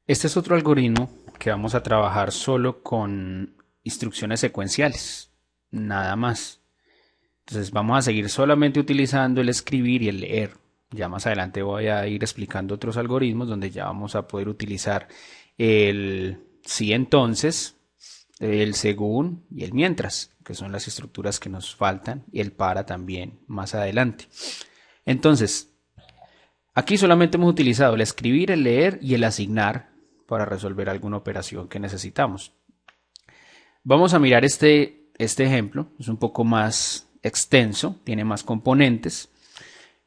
Este es otro algoritmo que vamos a trabajar solo con instrucciones secuenciales, nada más. Entonces vamos a seguir solamente utilizando el escribir y el leer. Ya más adelante voy a ir explicando otros algoritmos donde ya vamos a poder utilizar el sí entonces, el según y el mientras, que son las estructuras que nos faltan, y el para también más adelante. Entonces, aquí solamente hemos utilizado el escribir, el leer y el asignar para resolver alguna operación que necesitamos. Vamos a mirar este ejemplo, es un poco más extenso, tiene más componentes.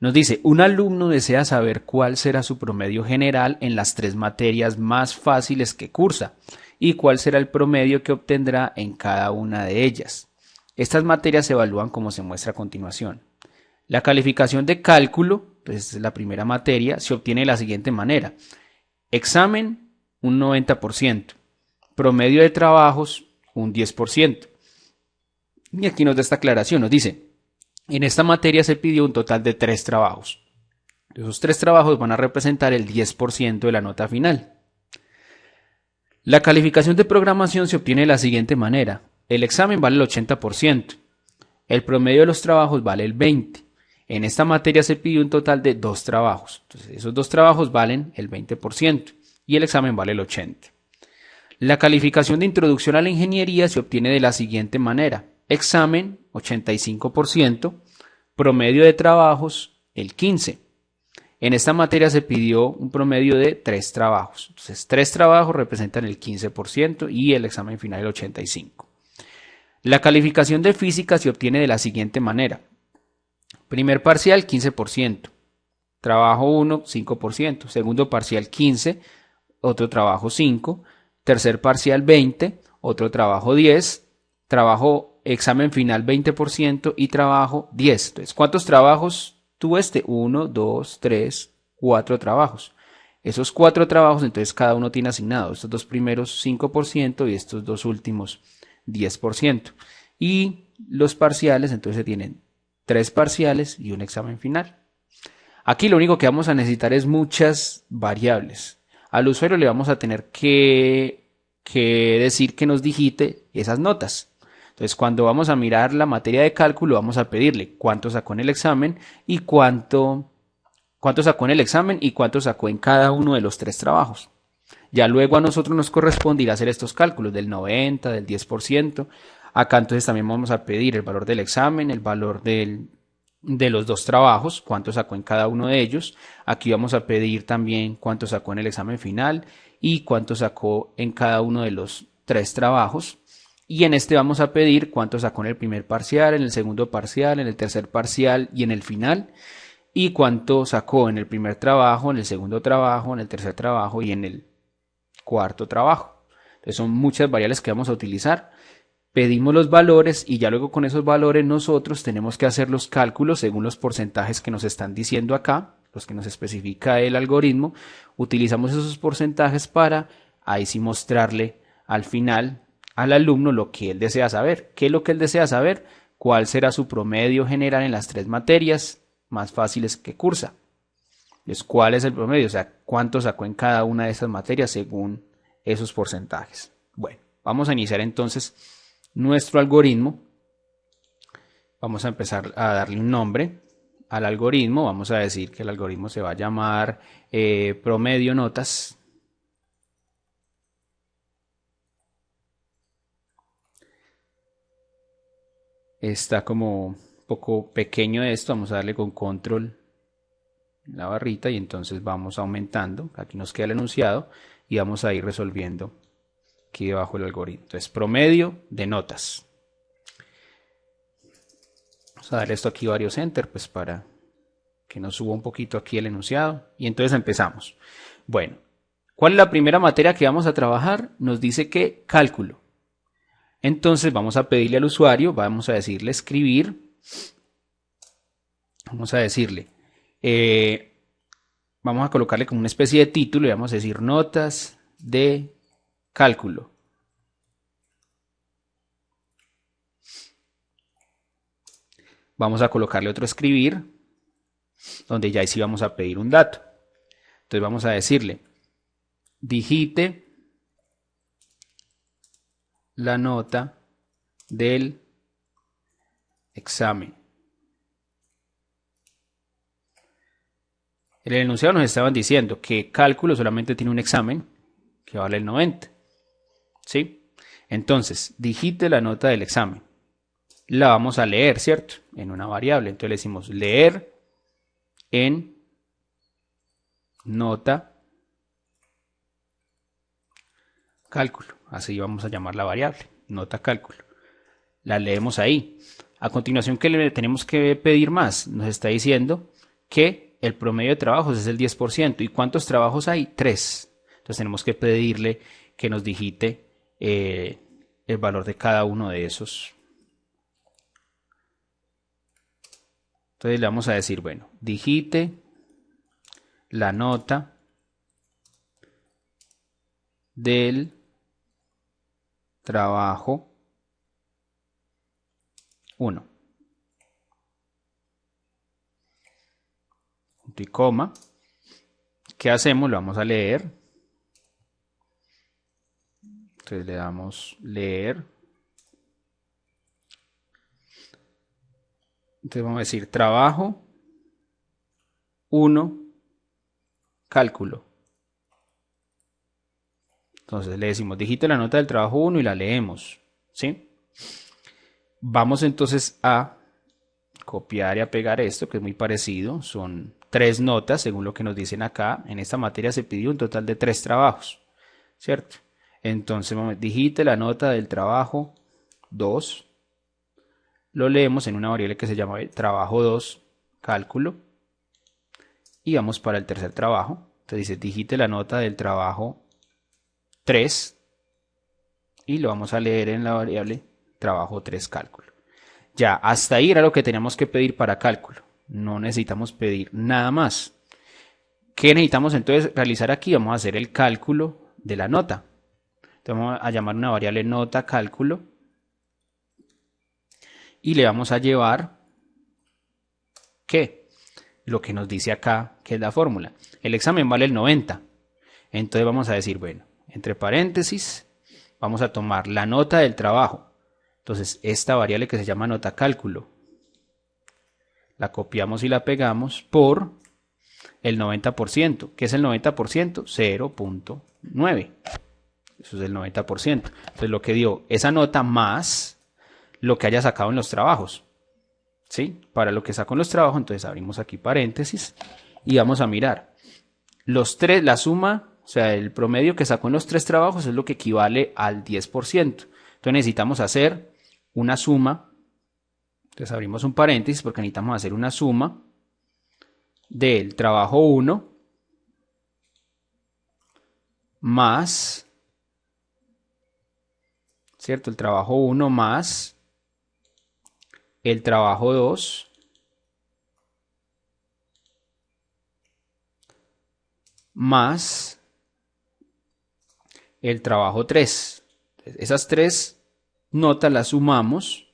Nos dice, un alumno desea saber cuál será su promedio general en las tres materias más fáciles que cursa y cuál será el promedio que obtendrá en cada una de ellas. Estas materias se evalúan como se muestra a continuación. La calificación de cálculo, pues es la primera materia, se obtiene de la siguiente manera. Examen, un 90%. Promedio de trabajos, un 10%. Y aquí nos da esta aclaración, nos dice, en esta materia se pidió un total de 3 trabajos. Esos 3 trabajos van a representar el 10% de la nota final. La calificación de programación se obtiene de la siguiente manera. El examen vale el 80%. El promedio de los trabajos vale el 20%. En esta materia se pidió un total de 2 trabajos. Entonces, esos 2 trabajos valen el 20% y el examen vale el 80%. La calificación de introducción a la ingeniería se obtiene de la siguiente manera. Examen, 85%. Promedio de trabajos, el 15%. En esta materia se pidió un promedio de 3 trabajos. Entonces, 3 trabajos representan el 15% y el examen final el 85%. La calificación de física se obtiene de la siguiente manera. Primer parcial, 15%. Trabajo 1, 5%. Segundo parcial, 15%. Otro trabajo, 5%. Tercer parcial, 20%. Otro trabajo, 10%. Trabajo, examen final, 20%. Y trabajo, 10%. Entonces, ¿cuántos trabajos tuvo este? 1, 2, 3, 4 trabajos. Esos 4 trabajos, entonces cada uno tiene asignado estos dos primeros 5% y estos dos últimos 10%. Y los parciales, entonces tienen 3 parciales y un examen final. Aquí lo único que vamos a necesitar es muchas variables. Al usuario le vamos a tener que decir que nos digite esas notas. Entonces, cuando vamos a mirar la materia de cálculo, vamos a pedirle cuánto sacó en el examen y cuánto sacó en el examen y cuánto sacó en cada uno de los 3 trabajos. Ya luego a nosotros nos corresponde hacer estos cálculos del 90, del 10%. Acá entonces también vamos a pedir el valor del examen, el valor de los 2 trabajos, cuánto sacó en cada uno de ellos. Aquí vamos a pedir también cuánto sacó en el examen final y cuánto sacó en cada uno de los 3 trabajos. Y en este vamos a pedir cuánto sacó en el primer parcial, en el segundo parcial, en el tercer parcial y en el final. Y cuánto sacó en el primer trabajo, en el segundo trabajo, en el tercer trabajo y en el cuarto trabajo. Entonces son muchas variables que vamos a utilizar. Pedimos los valores y ya luego con esos valores nosotros tenemos que hacer los cálculos según los porcentajes que nos están diciendo acá, los que nos especifica el algoritmo. Utilizamos esos porcentajes para ahí sí mostrarle al final al alumno lo que él desea saber. ¿Qué es lo que él desea saber? ¿Cuál será su promedio general en las 3 materias más fáciles que cursa? Entonces, ¿cuál es el promedio? O sea, ¿cuánto sacó en cada una de esas materias según esos porcentajes? Bueno, vamos a iniciar entonces nuestro algoritmo. Vamos a empezar a darle un nombre al algoritmo. Vamos a decir que el algoritmo se va a llamar promedio notas. Está como un poco pequeño esto. Vamos a darle con control la barrita y entonces vamos aumentando. Aquí nos queda el enunciado y vamos a ir resolviendo aquí debajo el algoritmo. Entonces, promedio de notas. Vamos a darle esto aquí varios enter, pues para que nos suba un poquito aquí el enunciado. Y entonces empezamos. Bueno, ¿cuál es la primera materia que vamos a trabajar? Nos dice que cálculo. Entonces vamos a pedirle al usuario, vamos a decirle escribir. Vamos a decirle, vamos a colocarle como una especie de título y vamos a decir notas de cálculo. Vamos a colocarle otro escribir, donde ya sí vamos a pedir un dato. Entonces vamos a decirle digite la nota del examen. En el enunciado nos estaban diciendo que cálculo solamente tiene un examen que vale el 90. ¿Sí? Entonces, digite la nota del examen. La vamos a leer, ¿cierto? En una variable. Entonces le decimos leer en nota cálculo. Así vamos a llamar la variable, nota cálculo. La leemos ahí. A continuación, ¿qué le tenemos que pedir más? Nos está diciendo que el promedio de trabajos es el 10%. ¿Y cuántos trabajos hay? 3. Entonces tenemos que pedirle que nos digite el valor de cada uno de esos. Entonces le vamos a decir, bueno, digite la nota del trabajo 1. Punto y coma. ¿Qué hacemos? Lo vamos a leer. Entonces le damos leer. Entonces vamos a decir trabajo 1 cálculo. Entonces le decimos digite la nota del trabajo 1 y la leemos, ¿sí? Vamos entonces a copiar y a pegar esto, que es muy parecido. Son 3 notas, según lo que nos dicen acá. En esta materia se pidió un total de 3 trabajos, ¿cierto? Entonces digite la nota del trabajo 2. Lo leemos en una variable que se llama trabajo 2 cálculo. Y vamos para el tercer trabajo. Entonces dice digite la nota del trabajo 3 y lo vamos a leer en la variable trabajo 3 cálculo. Ya, hasta ahí era lo que teníamos que pedir para cálculo. No necesitamos pedir nada más. ¿Qué necesitamos entonces realizar aquí? Vamos a hacer el cálculo de la nota. Entonces vamos a llamar una variable nota cálculo y le vamos a llevar ¿qué? Lo que nos dice acá, que es la fórmula. El examen vale el 90. Entonces vamos a decir, bueno, entre paréntesis, vamos a tomar la nota del trabajo. Entonces, esta variable que se llama nota cálculo, la copiamos y la pegamos por el 90%. ¿Qué es el 90%? 0.9. Eso es el 90%. Entonces, lo que dio esa nota más lo que haya sacado en los trabajos. ¿Sí? Para lo que sacó en los trabajos, entonces abrimos aquí paréntesis y vamos a mirar. Los 3, la suma, o sea, el promedio que sacó en los 3 trabajos es lo que equivale al 10%. Entonces necesitamos hacer una suma. Entonces abrimos un paréntesis porque necesitamos hacer una suma del trabajo 1 más, ¿cierto? El trabajo 1 más el trabajo 2 más el trabajo 3. Esas 3 notas las sumamos.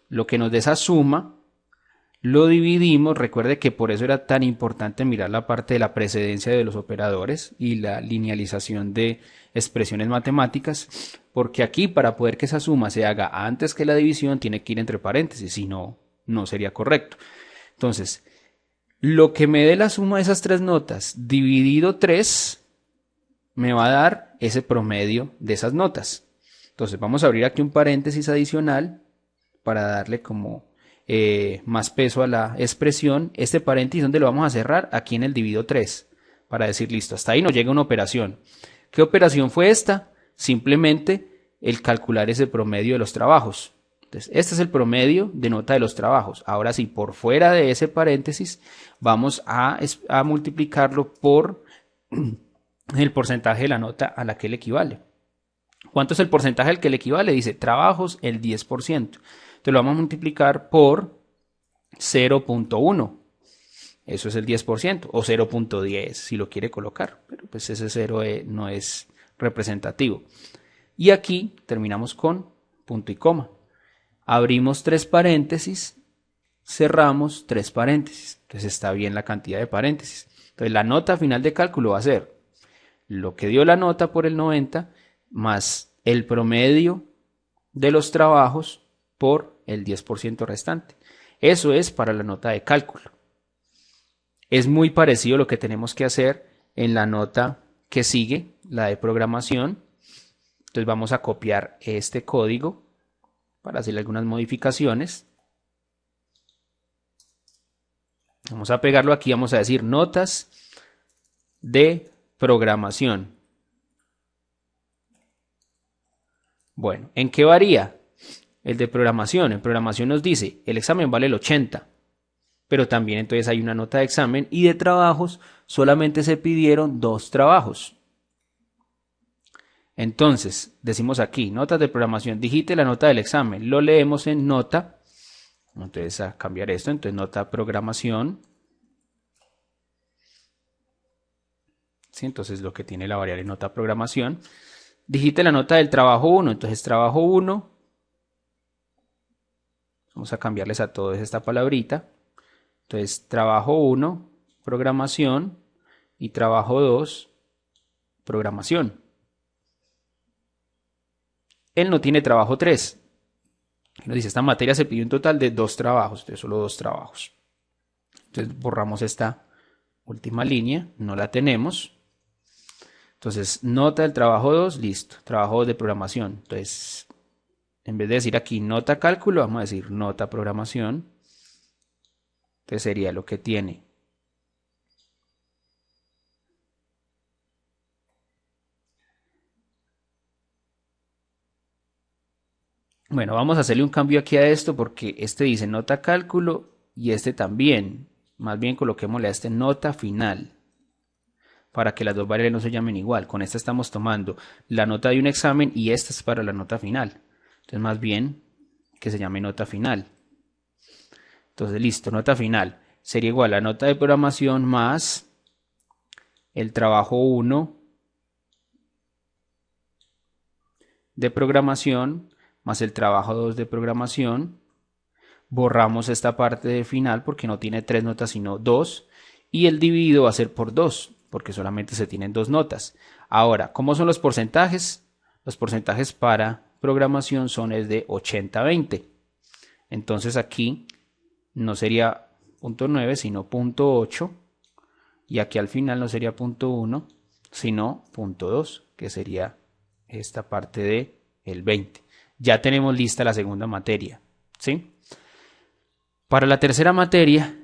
Lo que nos dé esa suma lo dividimos. Recuerde que por eso era tan importante mirar la parte de la precedencia de los operadores y la linealización de expresiones matemáticas, porque aquí para poder que esa suma se haga antes que la división tiene que ir entre paréntesis, si no, no sería correcto. Entonces, lo que me dé la suma de esas 3 notas dividido 3 me va a dar ese promedio de esas notas. Entonces vamos a abrir aquí un paréntesis adicional para darle como más peso a la expresión. Este paréntesis, ¿dónde lo vamos a cerrar? Aquí en el dividido 3, para decir listo, hasta ahí nos llega una operación. ¿Qué operación fue esta? Simplemente el calcular ese promedio de los trabajos. Entonces, este es el promedio de nota de los trabajos. Ahora sí, por fuera de ese paréntesis, vamos a multiplicarlo por el porcentaje de la nota a la que le equivale. ¿Cuánto es el porcentaje al que le equivale? Dice trabajos el 10%. Entonces lo vamos a multiplicar por 0.1. Eso es el 10%, o 0.10 si lo quiere colocar, pero pues ese 0 no es representativo. Y aquí terminamos con punto y coma. Abrimos 3 paréntesis, cerramos 3 paréntesis. Entonces está bien la cantidad de paréntesis. Entonces la nota final de cálculo va a ser lo que dio la nota por el 90 más el promedio de los trabajos por el 10% restante. Eso es para la nota de cálculo. Es muy parecido a lo que tenemos que hacer en la nota que sigue, la de programación. Entonces vamos a copiar este código para hacerle algunas modificaciones. Vamos a pegarlo aquí, vamos a decir notas de programación. Bueno, ¿en qué varía el de programación? En programación nos dice, el examen vale el 80, pero también entonces hay una nota de examen y de trabajos solamente se pidieron 2 trabajos. Entonces, decimos aquí, notas de programación, digite la nota del examen, lo leemos en nota, entonces a cambiar esto, entonces nota programación, ¿sí? Entonces lo que tiene la variable nota programación, digite la nota del trabajo 1, entonces trabajo 1, vamos a cambiarles a todos esta palabrita, entonces trabajo 1, programación, y trabajo 2, programación. Él no tiene trabajo 3. Nos dice, esta materia se pidió un total de 2 trabajos, entonces solo 2 trabajos. Entonces borramos esta última línea, no la tenemos. Entonces, nota del trabajo 2, listo, trabajo 2 de programación. Entonces, en vez de decir aquí nota cálculo, vamos a decir nota programación. Entonces sería lo que tiene. Bueno, vamos a hacerle un cambio aquí a esto porque este dice nota cálculo y este también. Más bien coloquémosle a este nota final para que las dos variables no se llamen igual. Con esta estamos tomando la nota de un examen y esta es para la nota final. Entonces más bien que se llame nota final. Entonces listo, nota final sería igual a nota de programación más el trabajo 1 de programación más el trabajo 2 de programación. Borramos esta parte de final porque no tiene 3 notas sino 2 y el dividido va a ser por 2 porque solamente se tienen 2 notas. Ahora, ¿cómo son los porcentajes? Los porcentajes para programación son de 80-20. Entonces aquí no sería 0.9 sino 0.8 y aquí al final no sería 0.1 sino 0.2 que sería esta parte de el 20. Ya tenemos lista la segunda materia, ¿sí? Para la tercera materia,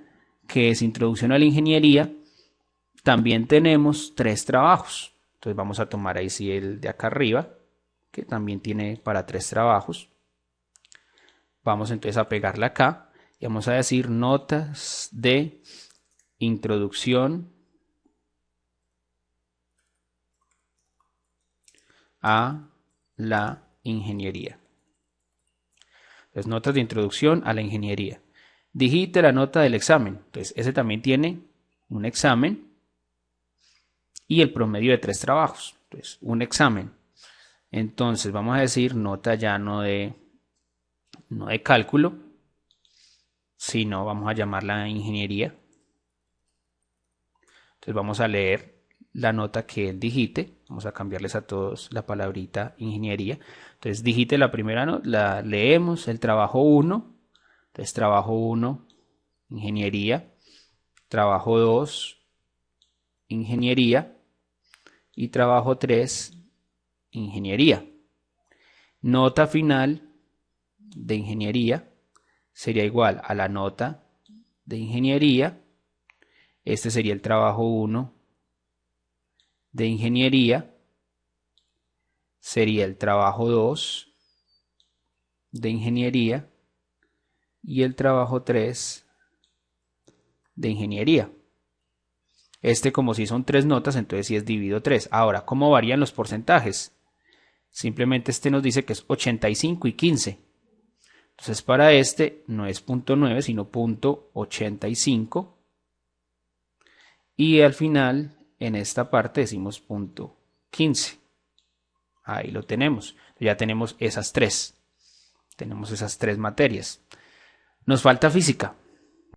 que es Introducción a la Ingeniería, también tenemos 3 trabajos. Entonces vamos a tomar ahí sí el de acá arriba, que también tiene para 3 trabajos. Vamos entonces a pegarle acá y vamos a decir notas de Introducción a la Ingeniería. Entonces, notas de Introducción a la Ingeniería. Digite la nota del examen. Entonces, ese también tiene un examen y el promedio de 3 trabajos. Entonces, un examen. Entonces, vamos a decir nota ya no de cálculo, sino vamos a llamarla ingeniería. Entonces, vamos a leer la nota que él digite. Vamos a cambiarles a todos la palabrita ingeniería. Entonces, digite la primera nota, la leemos, el trabajo 1. Entonces, trabajo 1, ingeniería. Trabajo 2, ingeniería. Y trabajo 3, ingeniería. Nota final de ingeniería sería igual a la nota de ingeniería. Este sería el trabajo 1 de ingeniería. Sería el trabajo 2 de ingeniería. Y el trabajo 3 de ingeniería. Este, como si son 3 notas, entonces sí es dividido 3. Ahora, ¿cómo varían los porcentajes? Simplemente este nos dice que es 85 y 15. Entonces para este no es 0.9 sino 0.85. Y al final en esta parte decimos 0.15. Ahí lo tenemos. Ya tenemos esas 3. Tenemos esas 3 materias. Nos falta física.